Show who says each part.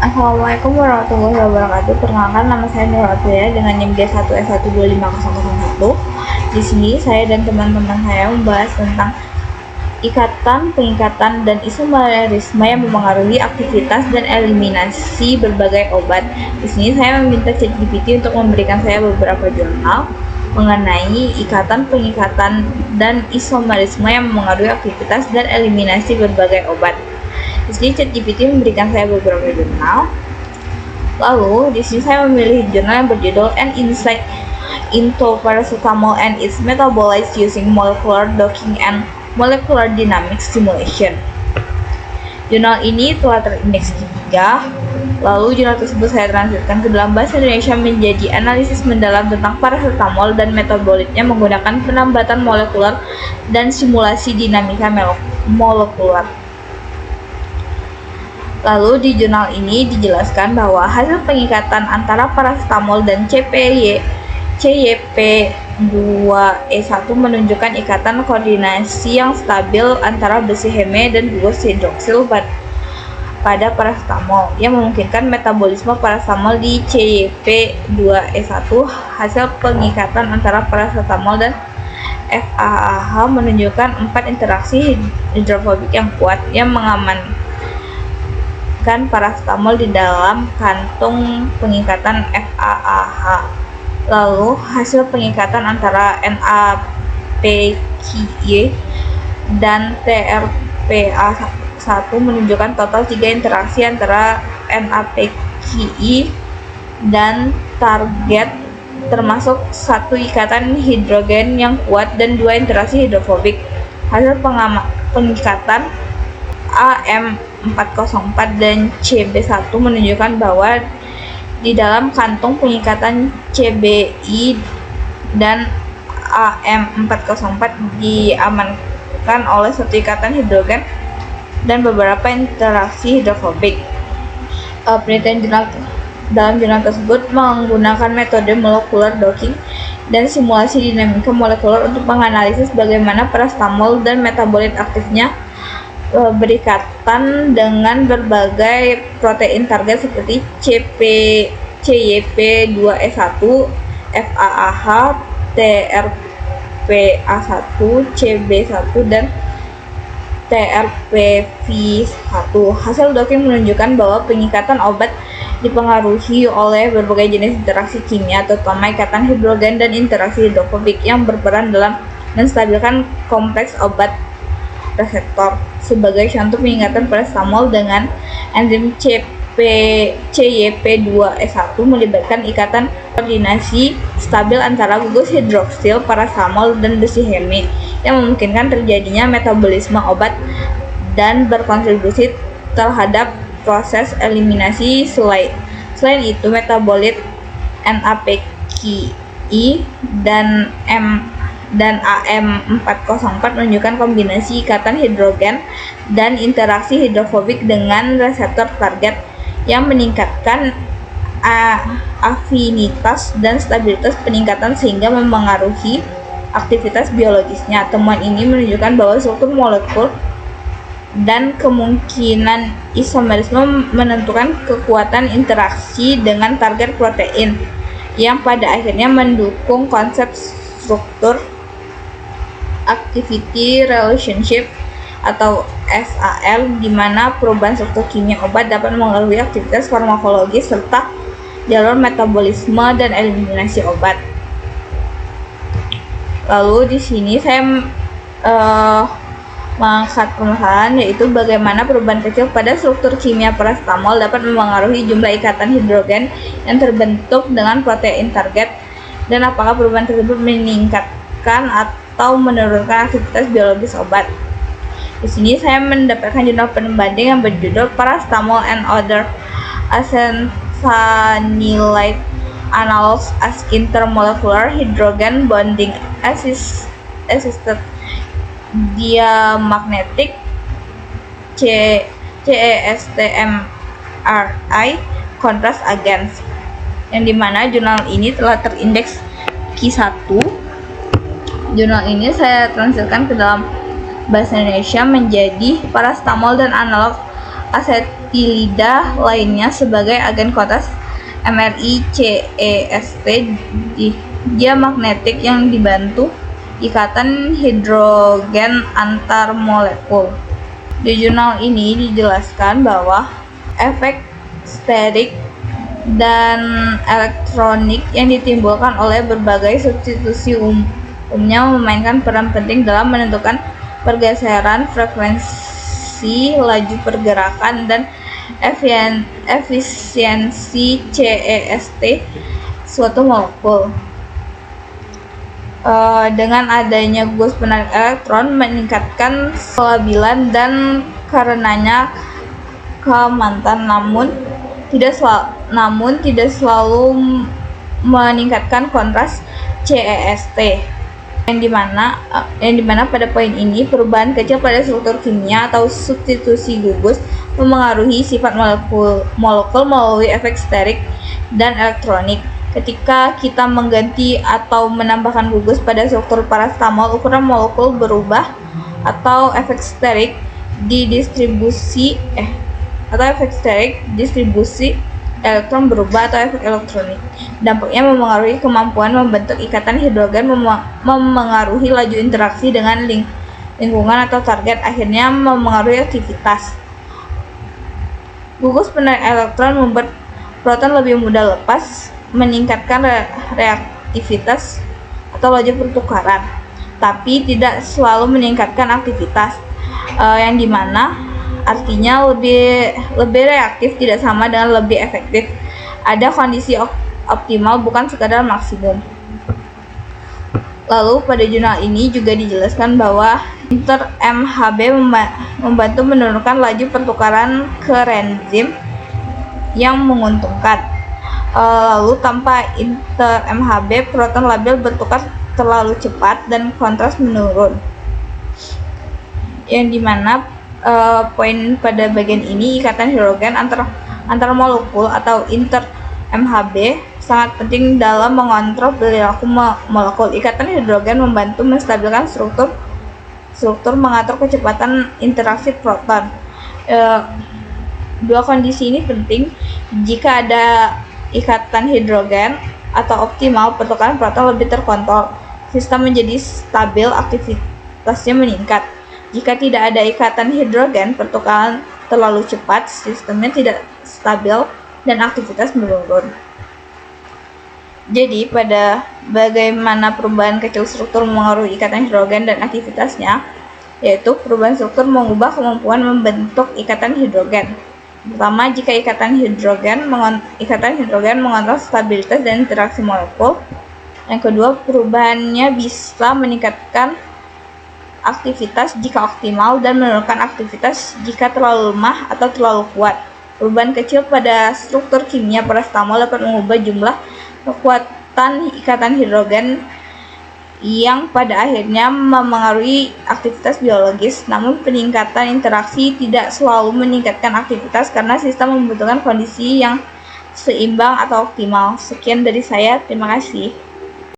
Speaker 1: Assalamualaikum warahmatullahi wabarakatuh. Perkenalkan, nama saya Nur Aprilia dengan NIM D1S12501. Di sini saya dan teman-teman saya membahas tentang ikatan, pengikatan, dan isomerisme yang mempengaruhi aktivitas dan eliminasi berbagai obat. Di sini saya meminta ChatGPT untuk memberikan saya beberapa jurnal mengenai ikatan, pengikatan, dan isomerisme yang mempengaruhi aktivitas dan eliminasi berbagai obat. Di sini ChatGPT memberikan saya beberapa jurnal. Lalu di sini saya memilih jurnal yang berjudul An Insight into Paracetamol and its Metabolites Using Molecular Docking and Molecular Dynamics Simulation. Jurnal ini telah terindeks 3. Lalu jurnal tersebut saya translitkan ke dalam bahasa Indonesia menjadi analisis mendalam tentang paracetamol dan metabolitnya menggunakan penambatan molekular dan simulasi dinamika molekular. Lalu di jurnal ini dijelaskan bahwa hasil pengikatan antara paracetamol dan CYP2E1 menunjukkan ikatan koordinasi yang stabil antara besi heme dan glucose hidroksil pada paracetamol yang memungkinkan metabolisme paracetamol di CYP2E1. Hasil pengikatan antara paracetamol dan FAAH menunjukkan 4 interaksi hidrofobik yang kuat yang mengamankan paracetamol di dalam kantung pengikatan FAAH. Lalu hasil pengikatan antara NAPQI dan TRPA1 menunjukkan total 3 interaksi antara NAPQI dan target, termasuk 1 ikatan hidrogen yang kuat dan 2 interaksi hidrofobik. Hasil pengikatan AM404 dan CB1 menunjukkan bahwa di dalam kantung pengikatan CBI dan AM404 diamankan oleh 1 ikatan hidrogen dan beberapa interaksi hidrofobik. Penelitian dalam jurnal tersebut menggunakan metode molecular docking dan simulasi dinamika molekuler untuk menganalisis bagaimana paracetamol dan metabolit aktifnya berikatan dengan berbagai protein target seperti CYP2E1, FAAH, TRPA1, CB1, dan TRPV1. Hasil docking menunjukkan bahwa pengikatan obat dipengaruhi oleh berbagai jenis interaksi kimia, terutama ikatan hidrogen dan interaksi hidrofobik yang berperan dalam menstabilkan kompleks obat reseptor. Sebagai contoh, pengikatan paracetamol dengan enzim CYP2E1 melibatkan ikatan koordinasi stabil antara glucose hidroksil, paracetamol, dan besi heme yang memungkinkan terjadinya metabolisme obat dan berkontribusi terhadap proses eliminasi. Selain itu, metabolit NAPQI dan AM404 menunjukkan kombinasi ikatan hidrogen dan interaksi hidrofobik dengan reseptor target yang meningkatkan afinitas dan stabilitas peningkatan sehingga mempengaruhi aktivitas biologisnya. Temuan ini menunjukkan bahwa struktur molekul dan kemungkinan isomerisme menentukan kekuatan interaksi dengan target protein yang pada akhirnya mendukung konsep struktur activity relationship atau SAR, di mana perubahan struktur kimia obat dapat mengaruhi aktivitas farmakologis serta jalur metabolisme dan eliminasi obat. Lalu di sini saya mengangkat permasalahan, yaitu bagaimana perubahan kecil pada struktur kimia paracetamol dapat mempengaruhi jumlah ikatan hidrogen yang terbentuk dengan protein target, dan apakah perubahan tersebut meningkatkan atau menurunkan aktivitas biologis obat. Di sini saya mendapatkan jurnal pembanding yang berjudul Paracetamol and Other Acanilide Analogs as Intermolecular Hydrogen Bonding Assisted Diamagnetic CESTMRI Contrast Agents, yang dimana jurnal ini telah terindeks Q1. Jurnal ini saya translitkan ke dalam bahasa Indonesia menjadi paracetamol dan analog peptida lainnya sebagai agen kontras MrI-CEST diamagnetik yang dibantu ikatan hidrogen antar molekul. Di jurnal ini dijelaskan bahwa efek sterik dan elektronik yang ditimbulkan oleh berbagai substitusi umumnya memainkan peran penting dalam menentukan pergeseran frekuensi, laju pergerakan, dan efisiensi CEST suatu molekul. Dengan adanya gugus penarik elektron meningkatkan kelabilan dan karenanya keamanan, namun tidak selalu meningkatkan kontras CEST, yang dimana pada poin ini perubahan kecil pada struktur kimia atau substitusi gugus memengaruhi sifat molekul melalui efek sterik dan elektronik. Ketika kita mengganti atau menambahkan gugus pada struktur parastamol, ukuran molekul berubah atau efek sterik distribusi elektron berubah atau efek elektronik. Dampaknya memengaruhi kemampuan membentuk ikatan hidrogen, memengaruhi laju interaksi dengan lingkungan atau target, akhirnya memengaruhi aktivitas. Gugus penarik elektron membuat proton lebih mudah lepas, meningkatkan reaktivitas atau laju pertukaran, tapi tidak selalu meningkatkan aktivitas, yang dimana artinya lebih reaktif tidak sama dengan lebih efektif. Ada kondisi optimal, bukan sekadar maksimum. Lalu pada jurnal ini juga dijelaskan bahwa inter-MHB membantu menurunkan laju pertukaran ke enzim yang menguntungkan. Lalu tanpa inter-MHB, proton labil bertukar terlalu cepat dan kontras menurun, yang dimana poin pada bagian ini ikatan hidrogen antar molekul atau inter-MHB sangat penting dalam mengontrol perilaku molekul. Ikatan hidrogen membantu menstabilkan struktur mengatur kecepatan interaksi proton. Dua kondisi ini penting. Jika ada ikatan hidrogen atau optimal, pertukaran proton lebih terkontrol, sistem menjadi stabil, aktivitasnya meningkat. Jika tidak ada ikatan hidrogen, pertukaran terlalu cepat, sistemnya tidak stabil, dan aktivitas menurun. Jadi, pada bagaimana perubahan kecil struktur memengaruhi ikatan hidrogen dan aktivitasnya, yaitu perubahan struktur mengubah kemampuan membentuk ikatan hidrogen. Pertama, jika ikatan hidrogen mengontrol stabilitas dan interaksi molekul. Yang kedua, perubahannya bisa meningkatkan aktivitas jika optimal dan menurunkan aktivitas jika terlalu lemah atau terlalu kuat. Perubahan kecil pada struktur kimia parastamol dapat mengubah jumlah kekuatan ikatan hidrogen yang pada akhirnya memengaruhi aktivitas biologis. Namun peningkatan interaksi tidak selalu meningkatkan aktivitas karena sistem membutuhkan kondisi yang seimbang atau optimal. Sekian dari saya, terima kasih.